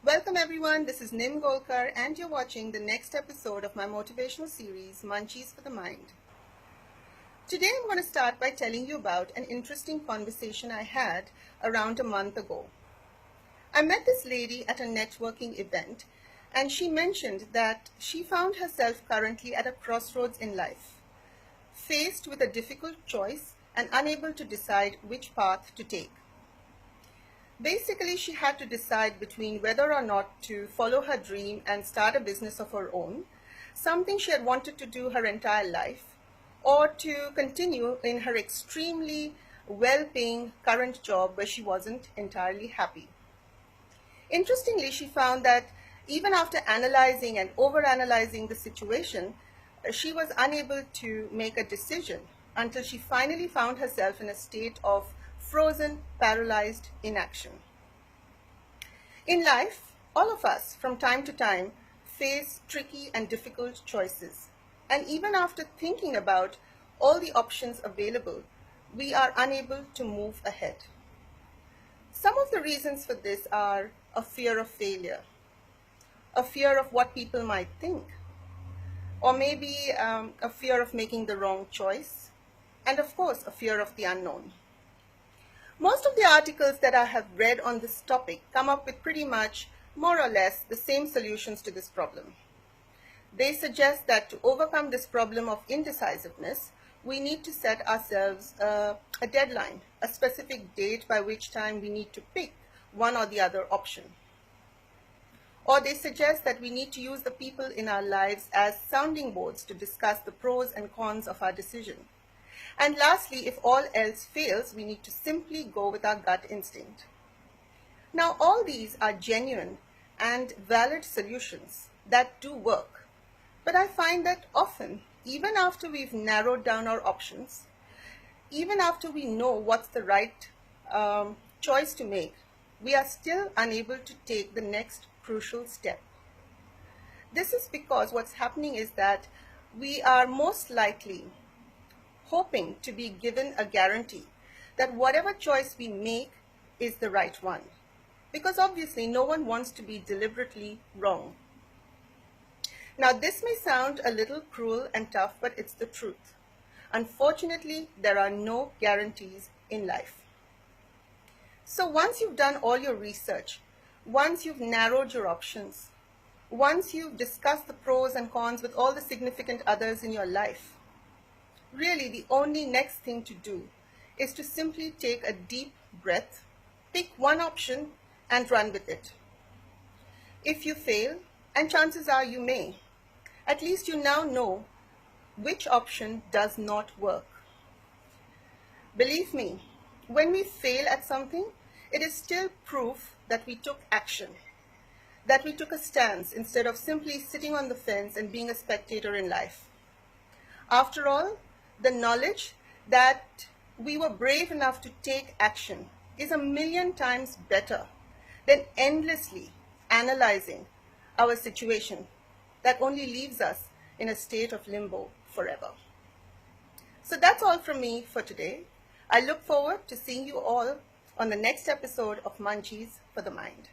Welcome everyone, this is Nim Golkar and you're watching the next episode of my motivational series, Munchies for the Mind. Today I'm going to start by telling you about an interesting conversation I had around a month ago. I met this lady at a networking event and she mentioned that she found herself currently at a crossroads in life, faced with a difficult choice and unable to decide which path to take. Basically, she had to decide between whether or not to follow her dream and start a business of her own, something she had wanted to do her entire life, or to continue in her extremely well-paying current job where she wasn't entirely happy. Interestingly, she found that even after analyzing and overanalyzing the situation, she was unable to make a decision until she finally found herself in a state of frozen, paralyzed inaction. In life, all of us, from time to time, face tricky and difficult choices. And even after thinking about all the options available, we are unable to move ahead. Some of the reasons for this are a fear of failure, a fear of what people might think, or maybe a fear of making the wrong choice, and of course, a fear of the unknown. Most of the articles that I have read on this topic come up with pretty much more or less the same solutions to this problem. They suggest that to overcome this problem of indecisiveness, we need to set ourselves a deadline, a specific date by which time we need to pick one or the other option. Or they suggest that we need to use the people in our lives as sounding boards to discuss the pros and cons of our decision. And lastly, if all else fails, we need to simply go with our gut instinct. Now, all these are genuine and valid solutions that do work. But I find that often, even after we've narrowed down our options, even after we know what's the right choice to make, we are still unable to take the next crucial step. This is because what's happening is that we are most likely hoping to be given a guarantee that whatever choice we make is the right one. Because obviously no one wants to be deliberately wrong. Now this may sound a little cruel and tough, but it's the truth. Unfortunately, there are no guarantees in life. So once you've done all your research, once you've narrowed your options, once you've discussed the pros and cons with all the significant others in your life, really, the only next thing to do is to simply take a deep breath, pick one option, and run with it. If you fail, and chances are you may, at least you now know which option does not work. Believe me, when we fail at something, it is still proof that we took action, that we took a stance instead of simply sitting on the fence and being a spectator in life. After all, the knowledge that we were brave enough to take action is 1,000,000 times better than endlessly analyzing our situation that only leaves us in a state of limbo forever. So that's all from me for today. I look forward to seeing you all on the next episode of Munchies for the Mind.